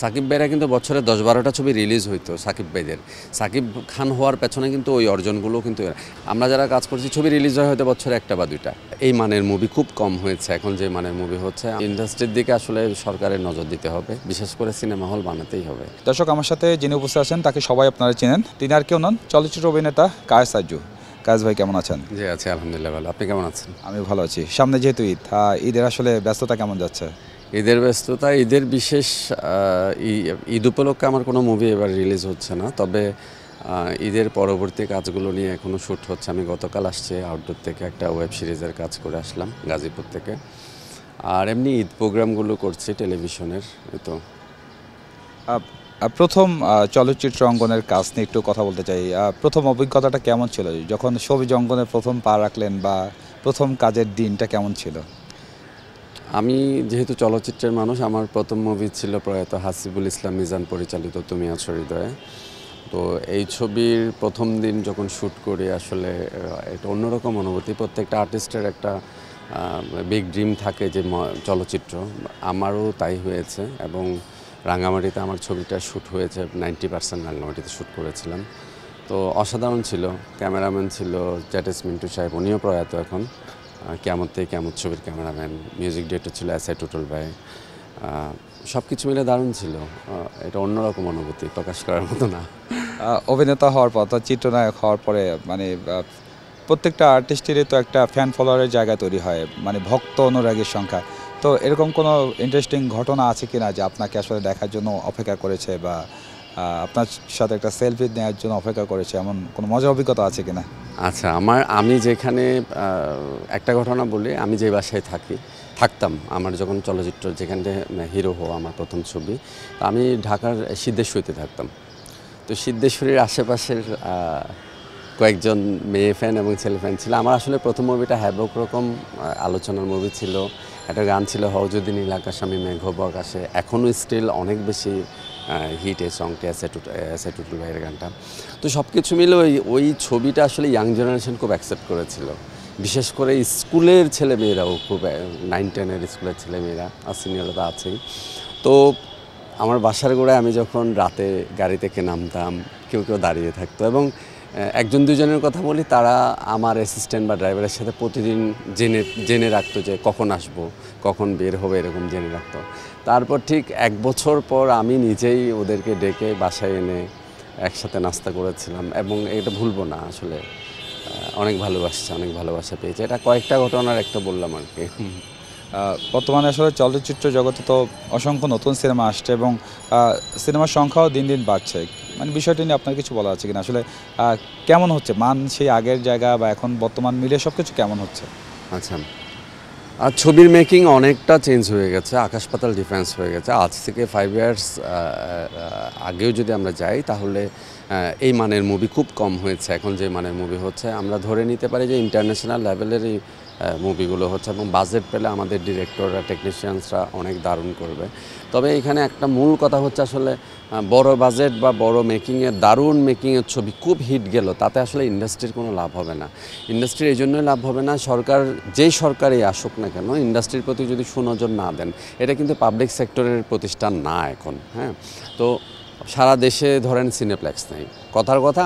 সাকিব ভাইরা কিন্তু বছরে ১০-১২টা ছবি রিলিজ হইতো সাকিব ভাইদের। সাকিব খান হওয়ার পেছনে কিন্তু ওই অর্জনগুলো কিন্তু আমরা যারা কাজ করছি ছবি রিলিজ হয় হয়তো বছরে ১টা বা ২টা। এই মানের মুভি খুব কম হয়েছে এখন যে মানের মুভি হচ্ছে। ইন্ডাস্ট্রির দিকে আসলে সরকারের নজর দিতে হবে, বিশেষ করে সিনেমা হল বানাতেই হবে। দর্শক, আমার সাথে যিনি উপস্থিত আছেন তাকে সবাই আপনারা চেনেন। তিনি আর কেউ নন, চলচ্চিত্র অভিনেতা কায়েস সাজ্জু। কায়েস ভাই কেমন আছেন? জি আছি আলহামদুলিল্লাহ ভালো। আপনি কেমন আছেন? আমি ভালো আছি। সামনে যেহেতু ঈদ, ঈদের আসলে ব্যস্ততা কেমন যাচ্ছে? ঈদের ব্যস্ততা, ঈদের বিশেষ ঈদ উপলক্ষে আমার কোনো মুভি এবার রিলিজ হচ্ছে না, তবে ঈদের পরবর্তী কাজগুলো নিয়ে এখনও শ্যুট হচ্ছে। আমি গতকাল আসছি আউটডোর থেকে, একটা ওয়েব সিরিজের কাজ করে আসলাম গাজীপুর থেকে। আর এমনি ঈদ প্রোগ্রামগুলো করছি টেলিভিশনের। তো প্রথম চলচ্চিত্র অঙ্গনের কাজ নিয়ে একটু কথা বলতে চাই। প্রথম অভিজ্ঞতাটা কেমন ছিল যখন ছবি অঙ্গনে প্রথম পা রাখলেন, বা প্রথম কাজের দিনটা কেমন ছিল? আমি যেহেতু চলচ্চিত্রের মানুষ, আমার প্রথম মুভি ছিল প্রয়াত হাসিবুল ইসলাম মিজান পরিচালিত তুমি আছো হৃদয়ে। তো এই ছবির প্রথম দিন যখন শ্যুট করি আসলে একটা অন্যরকম অনুভূতি। প্রত্যেকটা আর্টিস্টের একটা বিগ ড্রিম থাকে যে চলচ্চিত্র, আমারও তাই হয়েছে। এবং রাঙামাটিতে আমার ছবিটা শ্যুট হয়েছে, 90% রাঙামাটিতে শ্যুট করেছিলাম। তো অসাধারণ ছিল। ক্যামেরাম্যান ছিল জ্যাটেস মিন্টু সাহেব, উনিও প্রয়াত এখন। কেয়ামত থেকে কেয়ামত ছবির ক্যামেরাম্যান। মিউজিক ডিরেক্টর ছিল এস আই টুটুল ভাই। সব কিছু মিলে দারুণ ছিল। এটা অন্যরকম অনুভূতি, প্রকাশ করার মতো না। অভিনেতা হওয়ার পর, অর্থাৎ চিত্রনায়ক হওয়ার পরে, মানে প্রত্যেকটা আর্টিস্টেরই তো একটা ফ্যান ফলোয়ারের জায়গা তৈরি হয়, মানে ভক্ত অনুরাগীর সংখ্যা। তো এরকম কোনো ইন্টারেস্টিং ঘটনা আছে কিনা যে আপনাকে আসলে দেখার জন্য অপেক্ষা করেছে, বা আপনার সাথে একটা সেলফি নেওয়ার জন্য অপেক্ষা করেছে, এমন কোনো মজার অভিজ্ঞতা আছে কিনা? আচ্ছা, আমি যেখানে একটা ঘটনা বলি। আমি যে বাসায় থাকতাম, আমার যখন চলচ্চিত্র যেখানে হিরো হওয়া আমার প্রথম ছবি, আমি ঢাকার সিদ্ধেশ্বরীতে থাকতাম। তো সিদ্ধেশ্বরীর আশেপাশের কয়েকজন মেয়ে ফ্যান এবং ছেলে ফ্যান ছিল। আমার আসলে প্রথম মুভিটা হ্যাবক রকম আলোচনার মুভি ছিল। একটা গান ছিল হও যদি নীল আকাশ আমি মেঘব আকাশে, এখনও স্টিল অনেক বেশি হিট এই সংটি, এস এ টুটুল ভাইয়ের গানটা। তো সব কিছু মিলে ওই ছবিটা আসলে ইয়াং জেনারেশন খুব অ্যাকসেপ্ট করেছিল, বিশেষ করে স্কুলের ছেলেমেয়েরাও খুব, 9-10-এর স্কুলের ছেলেমেয়েরা আর সিনিয়ররা তো আছেই। তো আমার বাসার গোড়ায় আমি যখন রাতে গাড়ি থেকে নামতাম, কেউ কেউ দাঁড়িয়ে থাকতো। এবং একজন দুজনের কথা বলি, তারা আমার অ্যাসিস্ট্যান্ট বা ড্রাইভারের সাথে প্রতিদিন জেনে রাখতো যে কখন আসবো, কখন বের হবে, এরকম জেনে রাখতো। তারপর ঠিক 1 বছর পর আমি নিজেই ওদেরকে ডেকে বাসায় এনে একসাথে নাস্তা করেছিলাম। এবং এটা ভুলবো না আসলে। অনেক ভালোবাসা পেয়েছে। এটা কয়েকটা ঘটনার একটা বললাম আর কি। বর্তমানে আসলে চলচ্চিত্র জগতে তো অসংখ্য নতুন সিনেমা আসছে, এবং সিনেমার সংখ্যাও দিন দিন বাড়ছে। মানে বিষয়টি নিয়ে আপনার কিছু বলা আছে কিনা? আসলে কেমন হচ্ছে মান, সেই আগের জায়গা বা এখন বর্তমান মিলে সব কিছু কেমন হচ্ছে? আচ্ছা, আর ছবির মেকিং অনেকটা চেঞ্জ হয়ে গেছে, আকাশ পাতাল ডিফারেন্স হয়ে গেছে। আজ থেকে 5 ইয়ার্স আগেও যদি আমরা যাই, তাহলে এই মানের মুভি খুব কম হয়েছে এখন যে মানের মুভি হচ্ছে। আমরা ধরে নিতে পারি যে ইন্টারন্যাশনাল লেভেলেরই মুভিগুলো হচ্ছে, এবং বাজেট পেলে আমাদের ডিরেক্টররা, টেকনিশিয়ানসরা অনেক দারুণ করবে। তবে এখানে একটা মূল কথা হচ্ছে আসলে বড় বাজেট বা বড় মেকিংয়ের, দারুণ মেকিংয়ের ছবি খুব হিট গেল, তাতে আসলে ইন্ডাস্ট্রির কোনো লাভ হবে না। ইন্ডাস্ট্রির এই জন্যই লাভ হবে না, যেই সরকারই আসুক না কেন, ইন্ডাস্ট্রির প্রতি যদি সুনজর না দেন, এটা কিন্তু পাবলিক সেক্টরের প্রতিষ্ঠান না এখন। হ্যাঁ, তো সারা দেশে ধরেন সিনেপ্লেক্স নেই। কথার কথা,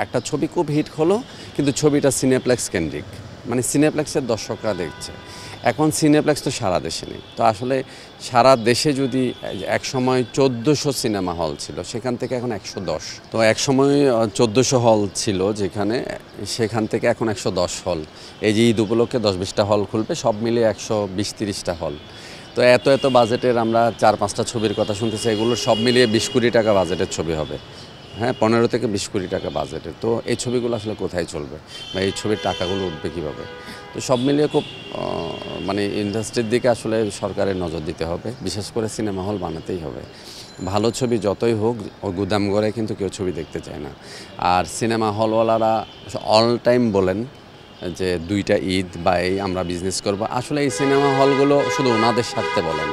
একটা ছবি খুব হিট হলো, কিন্তু ছবিটা সিনেপ্লেক্স কেন্দ্রিক, মানে সিনেপ্লেক্সের দর্শকরা দেখছে। এখন সিনেপ্লেক্স তো সারা দেশে নেই। তো আসলে সারা দেশে যদি একসময় 1400 সিনেমা হল ছিল, সেখান থেকে এখন 110। তো একসময় 1400 হল ছিল যেখানে, সেখান থেকে এখন 110 হল। এই যে ঈদ উপলক্ষে 10-20টা হল খুলবে, সব মিলিয়ে 120-30টা হল। তো এত বাজেটের আমরা 4-5টা ছবির কথা শুনতেছি, এগুলো সব মিলিয়ে 20 কোটি টাকা বাজেটের ছবি হবে। হ্যাঁ, 15 থেকে 20 কোটি টাকা বাজেটের। তো এই ছবিগুলো আসলে কোথায় চলবে, বা এই ছবির টাকাগুলো উঠবে কীভাবে? তো সব মিলিয়ে খুব মানে ইন্ডাস্ট্রির দিকে আসলে সরকারের নজর দিতে হবে, বিশেষ করে সিনেমা হল বানাতেই হবে। ভালো ছবি যতই হোক, ও গুদাম ঘরে কিন্তু কেউ ছবি দেখতে চায় না। আর সিনেমা হলওয়ালারা অল টাইম বলেন যে 2টা ঈদ বা এই আমরা বিজনেস করব। আসলে এই সিনেমা হলগুলো শুধু ওনাদের স্বার্থে বলেন,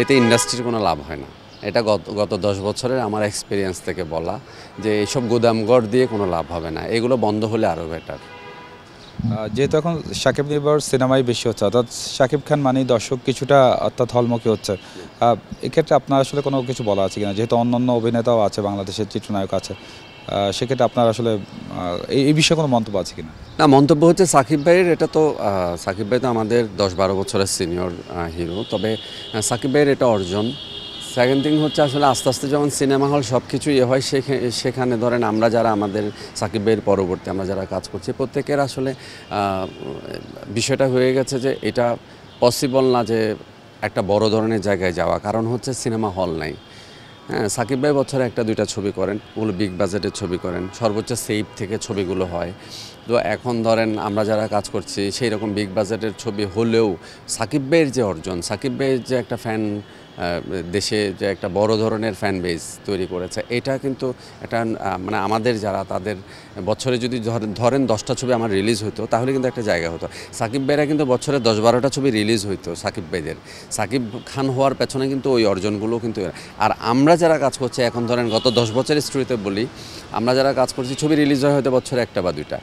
এতে ইন্ডাস্ট্রির কোনো লাভ হয় না। এটা গত 10 বছরের আমার এক্সপিরিয়েন্স থেকে বলা, যে এইসব গুদামঘর দিয়ে কোনো লাভ হবে না, এগুলো বন্ধ হলে আরও বেটার। যেহেতু এখন শাকিব নির্ভর সিনেমাই বেশি হচ্ছে, অর্থাৎ শাকিব খান মানেই দর্শক কিছুটা অর্থাৎ হলমুখী হচ্ছে, এক্ষেত্রে আপনার আসলে কোনো কিছু বলা আছে কিনা, যেহেতু অন্যান্য অভিনেতাও আছে, বাংলাদেশের চিত্রনায়ক আছে, সেক্ষেত্রে আপনার আসলে এই বিষয়ে কোনো মন্তব্য আছে কিনা? না, মন্তব্য হচ্ছে সাকিব ভাইয়ের এটা তো সাকিব ভাই তো আমাদের 10-12 বছরের সিনিয়র হিরো, তবে সাকিব ভাইয়ের এটা অর্জন। সেকেন্ড থিং হচ্ছে আসলে আস্তে আস্তে যখন সিনেমা হল সব কিছু হয় সেখানে ধরেন আমরা যারা আমাদের সাকিব ভাইয়ের পরবর্তী আমরা যারা কাজ করছি প্রত্যেকের আসলে বিষয়টা হয়ে গেছে যে এটা পসিবল না যে একটা বড় ধরনের জায়গায় যাওয়া, কারণ হচ্ছে সিনেমা হল নাই। হ্যাঁ, সাকিব ভাই বছরে 1-2টা ছবি করেন, ওগুলো বিগ বাজেটের ছবি করেন, সর্বোচ্চ সেভ থেকে ছবিগুলো হয়। তো এখন ধরেন আমরা যারা কাজ করছি সেই রকম বিগ বাজেটের ছবি হলেও সাকিব ভাইয়ের যে অর্জন, সাকিব ভাইয়ের যে একটা ফ্যান দেশে যে একটা বড় ধরনের ফ্যান বেস তৈরি করেছে, এটা কিন্তু একটা মানে আমাদের যারা তাদের বছরে যদি ধরেন 10টা ছবি আমার রিলিজ হতো তাহলে কিন্তু একটা জায়গা হতো। সাকিব ভাইরা কিন্তু বছরে 10-12টা ছবি রিলিজ হইতো সাকিব ভাইদের। সাকিব খান হওয়ার পেছনে কিন্তু ওই অর্জনগুলো কিন্তু। আর আমরা যারা কাজ করছি এখন ধরেন গত 10 বছরের স্টোরিতে বলি, আমরা যারা কাজ করছি ছবি রিলিজ হয় হয়তো বছরে 1টা বা 2টা,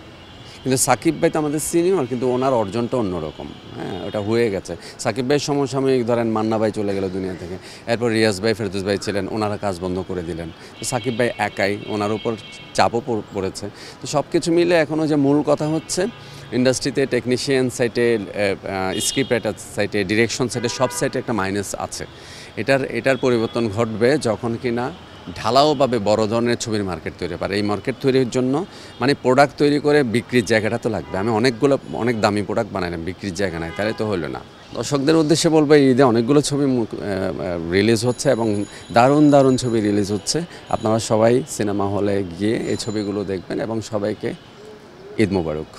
কিন্তু সাকিব ভাই তো আমাদের সিনিয়র, কিন্তু ওনার অর্জনটা অন্যরকম। হ্যাঁ, ওটা হয়ে গেছে। সাকিব ভাইয়ের সমসাময়িক ধরেন মান্না ভাই চলে গেল দুনিয়া থেকে, এরপর রিয়াজ ভাই, ফেরদৌস ভাই ছিলেন, ওনারা কাজ বন্ধ করে দিলেন। তো সাকিব ভাই একাই, ওনার উপর চাপও পড়েছে। তো সব কিছু মিলে এখনও যে মূল কথা হচ্ছে ইন্ডাস্ট্রিতে টেকনিশিয়ান সাইটে, স্ক্রিপ্ট রাইটার সাইটে, ডিরেকশন সাইটে, সব সাইটে একটা মাইনাস আছে। এটার পরিবর্তন ঘটবে যখন কিনা ঢালাওভাবে বড় ধরনের ছবির মার্কেট তৈরি পারে। এই মার্কেট তৈরির জন্য মানে প্রোডাক্ট তৈরি করে বিক্রির জায়গাটা তো লাগবে। আমি অনেক দামি প্রোডাক্ট বানাইলাম, বিক্রির জায়গা নাই, তাহলে তো হলো না। দর্শকদের উদ্দেশ্যে বলবো এই ঈদে অনেকগুলো ছবি রিলিজ হচ্ছে এবং দারুণ ছবি রিলিজ হচ্ছে। আপনারা সবাই সিনেমা হলে গিয়ে এই ছবিগুলো দেখবেন এবং সবাইকে ঈদ মোবারক।